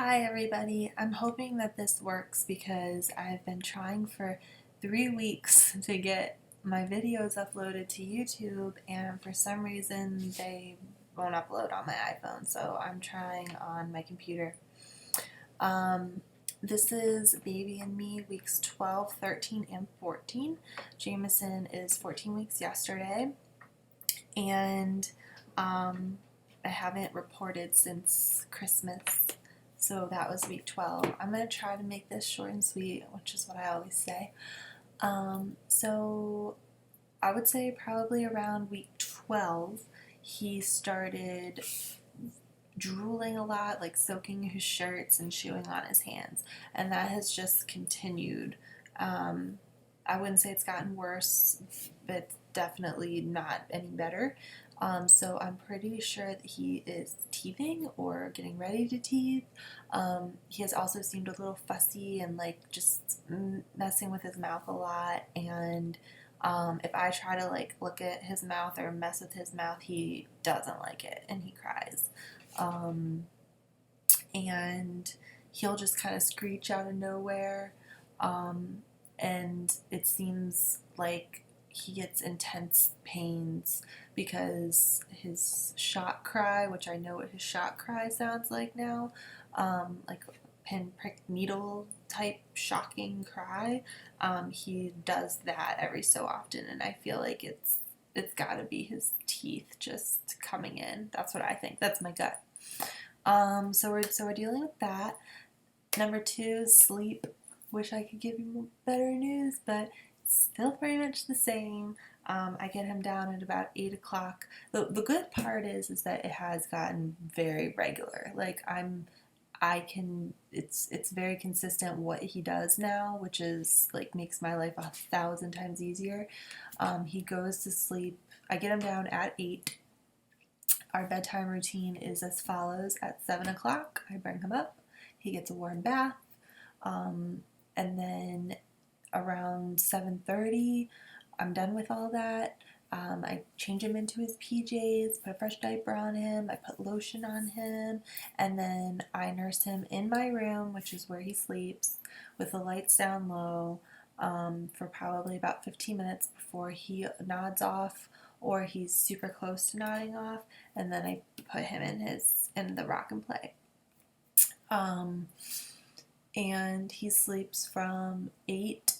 Hi everybody, I'm hoping that this works because I've been trying for 3 weeks to get my videos uploaded to YouTube, and for some reason they won't upload on my iPhone, so I'm trying on my computer. Um, this is Baby and Me weeks 12, 13, and 14. Jameson is 14 weeks yesterday, and I haven't reported since Christmas. So that was week 12. I'm going to try to make this short and sweet, which is what I always say. So I would say probably around week 12, he started drooling a lot, like soaking his shirts and chewing on his hands. And that has just continued. I wouldn't say it's gotten worse, but definitely not any better. So I'm pretty sure that he is teething or getting ready to teeth. He has also seemed a little fussy and like just messing with his mouth a lot. And if I try to like look at his mouth or mess with his mouth, he doesn't like it and he cries. Um, and he'll just kind of screech out of nowhere. Um, and it seems like he gets intense pains because his shock cry, which I know what his shock cry sounds like now, like pinprick needle type shocking cry. He does that every so often, and I feel like it's got to be his teeth just coming in. That's what I think. That's my gut. So we're dealing with that. Number two, sleep. Wish I could give you better news, but it's still pretty much the same. I get him down at about 8 o'clock. The good part is that it has gotten very regular. Like it's very consistent what he does now, which is like makes my life 1,000 times easier. He goes to sleep. I get him down at 8. Our bedtime routine is as follows. At 7 o'clock, I bring him up. He gets a warm bath. And then around 7:30, I'm done with all that. I change him into his PJs, put a fresh diaper on him, I put lotion on him, and then I nurse him in my room, which is where he sleeps, with the lights down low, for probably about 15 minutes before he nods off or he's super close to nodding off, and then I put him in the rock and play. Um, and he sleeps from 8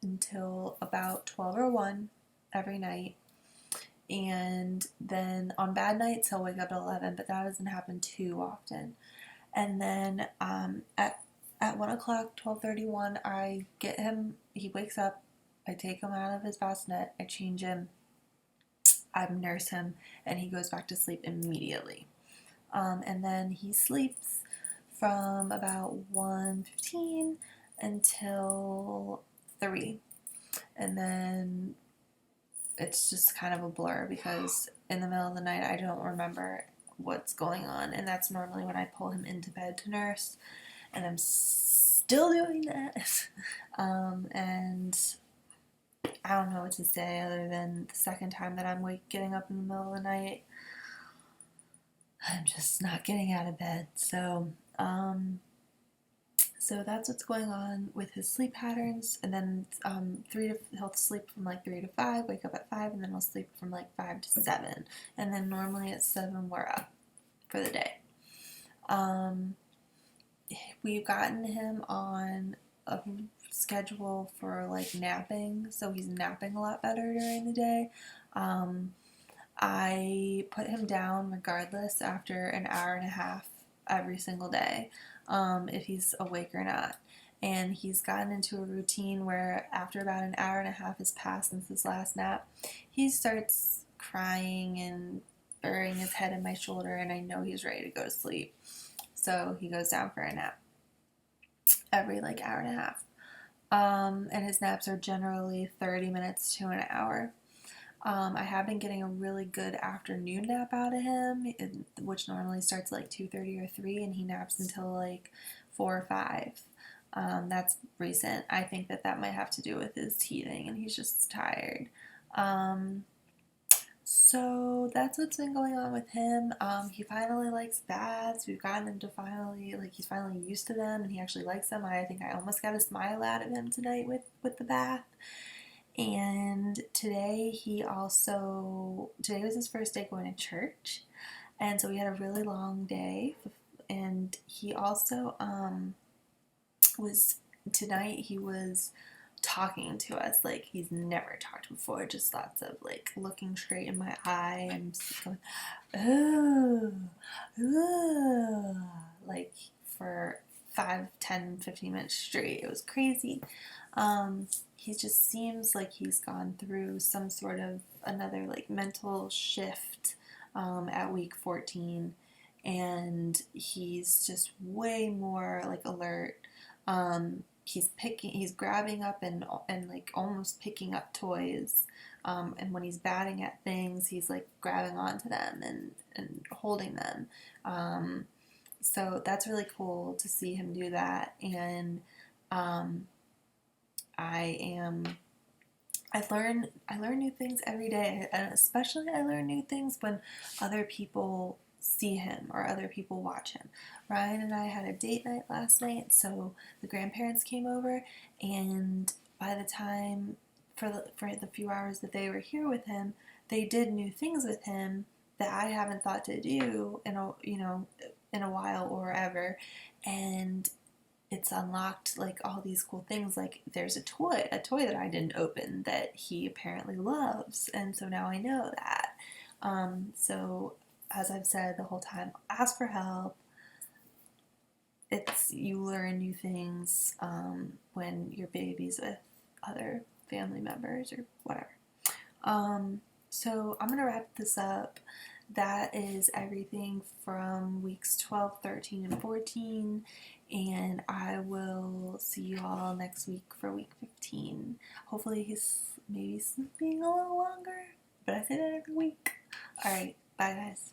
until about 12 or 1 every night. And then on bad nights, he'll wake up at 11, but that doesn't happen too often. And then at 1 o'clock, 12:31, I get him, he wakes up, I take him out of his bassinet, I change him, I nurse him, and he goes back to sleep immediately. And then he sleeps from about 1:15 until 3. And then it's just kind of a blur because in the middle of the night I don't remember what's going on, and that's normally when I pull him into bed to nurse, and I'm still doing that. And I don't know what to say other than the second time that I'm getting up in the middle of the night, I'm just not getting out of bed. So that's what's going on with his sleep patterns. And then he'll sleep from like 3 to 5, wake up at 5, and then he'll sleep from like 5 to 7. And then normally at 7 we're up for the day. We've gotten him on a schedule for like napping, so he's napping a lot better during the day. I put him down regardless after an hour and a half every single day, if he's awake or not. And he's gotten into a routine where after about an hour and a half has passed since his last nap, he starts crying and burying his head in my shoulder, and I know he's ready to go to sleep. So he goes down for a nap every like hour and a half. And his naps are generally 30 minutes to an hour. I have been getting a really good afternoon nap out of him, which normally starts like 2:30 or 3, and he naps until like 4 or 5. That's recent. I think that might have to do with his teething, and he's just tired. So that's what's been going on with him. He finally likes baths. We've gotten him to finally, like, he's finally used to them and he actually likes them. I think I almost got a smile out of him tonight with the bath. And today was his first day going to church. And so we had a really long day. And he also, was, tonight he was talking to us like he's never talked before, just lots of like looking straight in my eye and just going, oh, oh, like for 5, 10, 15 minutes straight. It was crazy. He just seems like he's gone through some sort of another like mental shift at week 14, and he's just way more like alert. He's grabbing up and like almost picking up toys. And when he's batting at things, he's like grabbing onto them and holding them. So that's really cool to see him do that. And I am I learn new things every day, and especially I learn new things when other people see him or other people watch him. Ryan and I had a date night last night, so the grandparents came over, and by the time for the few hours that they were here with him, they did new things with him that I haven't thought to do in a while or ever, and it's unlocked like all these cool things. Like there's a toy that I didn't open that he apparently loves, and so now I know that. So as I've said the whole time, ask for help. You learn new things when you're babies with other family members or whatever. So I'm gonna wrap this up. That is everything from weeks 12, 13, and 14. And I will see you all next week for week 15. Hopefully he's maybe sleeping a little longer, but I say that every week. Alright, bye guys.